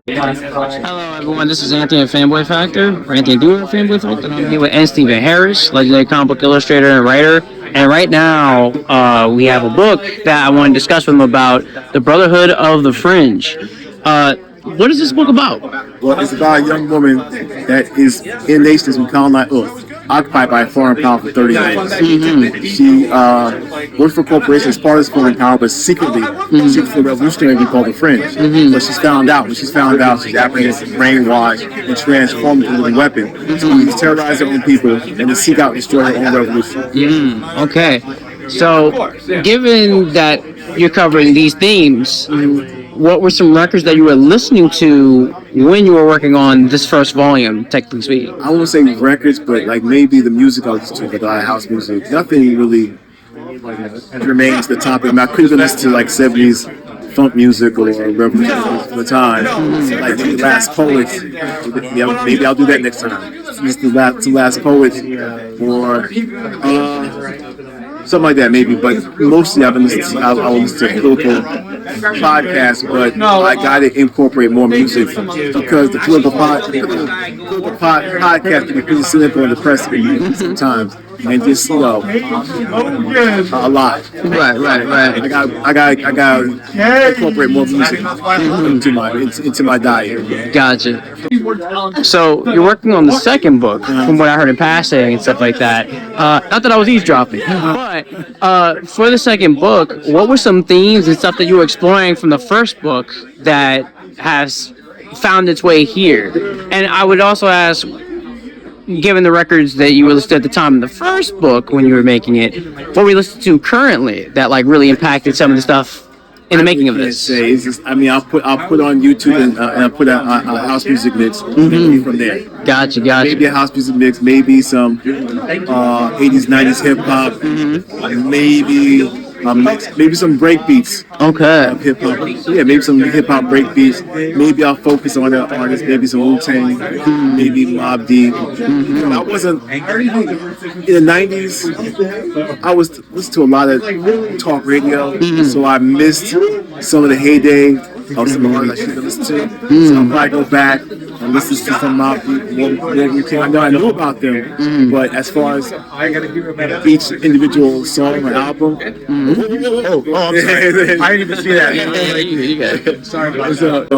Hello, everyone. This is Anthony at Fanboy Factor, or Anthony Doer at Fanboy Factor. I'm here with N. Stephen Harris, legendary comic book illustrator and writer. And right now, we have a book that I want to discuss with him about the Brotherhood of the Fringe. What is this book about? Well, it's about a young woman that is in nations we colonized Earth, occupied by a foreign power for 30 years. Mm-hmm. She works for corporations as part of this foreign power, but secretly she's for a revolutionary we call the Fringe. Mm-hmm. But she's found out. When she's found out, she's apprehended, brainwashed, and transformed into a weapon to terrorize her own people and to seek out and destroy her own revolution. Okay. So, given that you're covering these themes, what were some records that you were listening to when you were working on this first volume, technically speaking? I won't say records, but like maybe the music I listen to, like a lot of house music. Nothing really remains the topic. I mean, I could have listened to like 70s funk music or revolution at the time, like the Last Poets. Maybe I'll do that next time. Just the last Poets or something like that, maybe. But mostly I've been listening. I will listen to political podcasts, but I got to incorporate more music because the political podcast can be pretty cynical and depressing sometimes, and just a lot. Right. I got to incorporate more music into my diet. Gotcha. So you're working on the second book, from what I heard in passing and stuff like that. Not that I was eavesdropping, but for the second book, what were some themes and stuff that you were exploring from the first book that has found its way here? And I would also ask, given the records that you were listening to at the time in the first book when you were making it, what were you listening to currently that like really impacted some of the stuff in the making of this? It's just, I mean, I'll put on YouTube and I'll put a house music mix from there. Gotcha. Maybe a house music mix, maybe some 80s, 90s hip hop, maybe some break beats. Okay. Hip hop. Yeah, maybe some hip hop break beats. Maybe I'll focus on the artists. Maybe some Wu-Tang. Maybe Mobb Deep. I wasn't in the 90s. I was listening to a lot of talk radio, so I missed some of the heyday of some artists I should have listened to. So I'll probably go back and listen to some Mobb Deep. I knew about them, but as far as each individual song or album, I'm sorry. I didn't even see that. You got it. Sorry about that.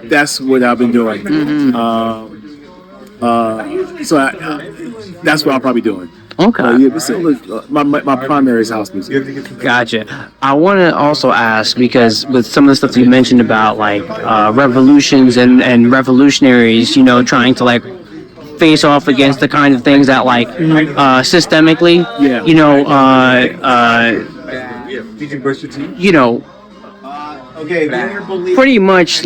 That's what I've been doing. That's what I'll probably be doing. Okay. My primary is house music. Gotcha. I want to also ask, because with some of the stuff that you mentioned about like revolutions and revolutionaries, trying to like face off against the kind of things that like systemically, pretty much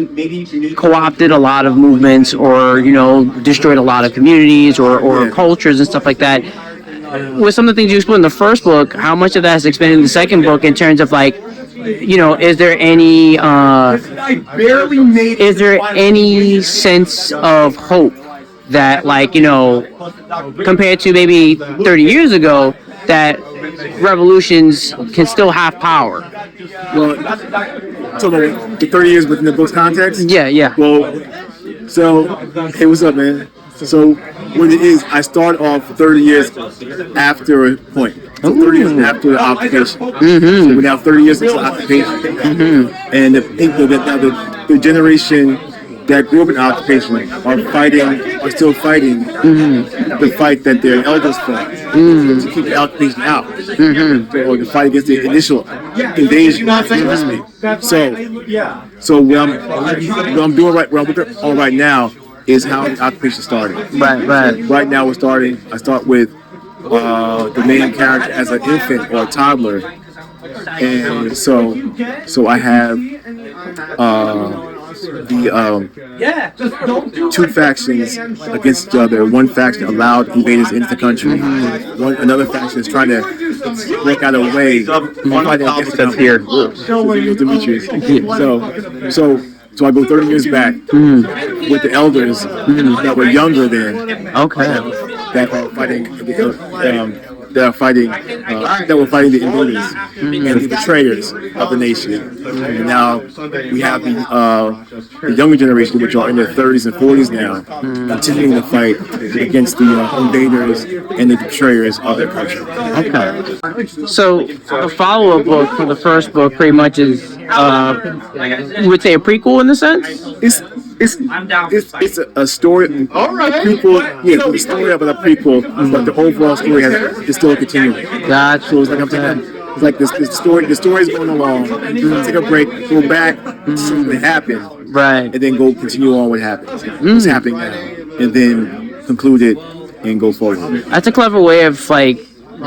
co-opted a lot of movements or destroyed a lot of communities or cultures and stuff like that. With some of the things you explored in the first book, how much of that is expanded in the second book in terms of like, is there any sense of hope that like, compared to maybe 30 years ago, that revolutions can still have power? Well, so the 30 years within the book's context? Yeah. Well, so, hey, what's up, man? So, what it is, I start off 30 years after a point. So 30 years after the occupation. So we have 30 years after the occupation. And the generation that grew up in occupation are still fighting the fight that their elders fought to keep the occupation out, or to fight against the initial invasion. So what I'm doing right now is how the occupation started. Right. Right now I start with the main character as an infant or a toddler, and so I have two factions against each other. One faction allowed invaders into the country. Another faction is trying to work out a way to fight against the country. So I go 30 years back with the elders that were younger then. Okay. That are fighting that were fighting the invaders and the betrayers of the nation. And now we have the younger generation, which are in their 30s and 40s now, continuing to fight against the invaders and the betrayers of their country. Okay. So the follow-up book for the first book pretty much is, you would say, a prequel in the sense? It's a story, a prequel, yeah, the story of a prequel, but the overall story is still continuing. Gotcha. So it's like it's like this story. The story is going along. Take a break, go back, see what happened, right, and then go continue on what happened. What's happening now, and then conclude it and go forward. That's a clever way of like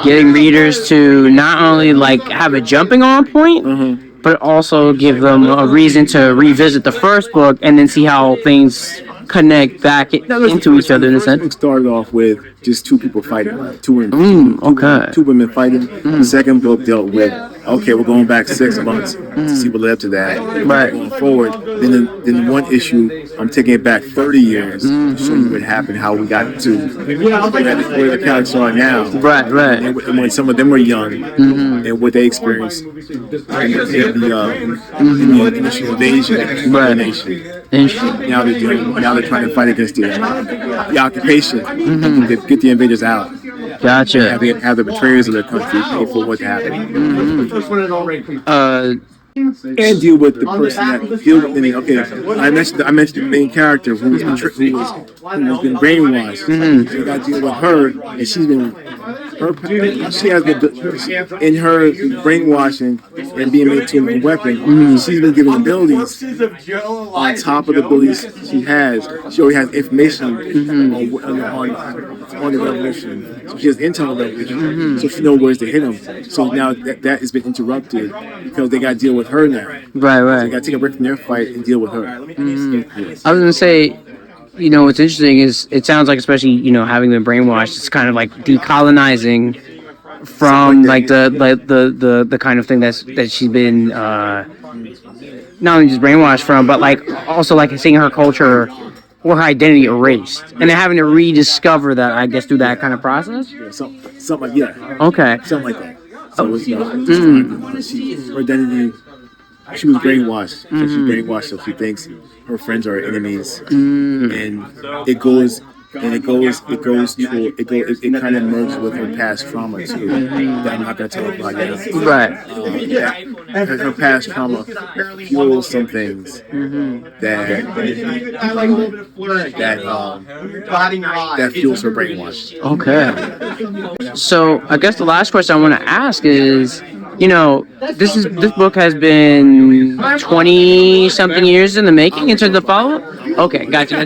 getting readers to not only like have a jumping on point, but also give them a reason to revisit the first book and then see how things connect back into each other in a sense. It started off with just two people fighting, two women fighting. The second book dealt with, okay, we're going back 6 months to see what led to that. Right. Going forward, then one issue, I'm taking it back 30 years to show you what happened, how we got to where the characters are now. Right. And when some of them were young and what they experienced in the initial invasion of the nation. Now they're trying to fight against the occupation, get the invaders out. Gotcha. Have the betrayers of their country pay for what happened. And deal with the person that deal with. I mentioned the main character who's been brainwashed. So you got to deal with her, and she has been in her brainwashing and being made to a weapon. She's been given abilities on top of the abilities she has. She already has information on the revolution. So she has intel on the revolution, so she knows where to hit them. So now that has been interrupted because they got to deal with her now. Right. So they got to take a break from their fight and deal with her. Yes. I was gonna say, what's interesting is it sounds like, especially having been brainwashed, it's kind of like decolonizing from like the kind of thing that she's been not only just brainwashed from, but like also like seeing her culture or her identity erased, and then having to rediscover that, I guess, through that kind of process. Yeah, something like Okay. Something like that. So it's her identity. She was brainwashed. So she's brainwashed, so she thinks her friends are enemies, and it kind of merges with her past trauma too. That I'm not gonna tell about yet. Right. Her past trauma fuels some things that fuels her brainwash. Okay. So I guess the last question I want to ask is, this book has been 20 something years in the making in terms of follow-up. Okay, gotcha.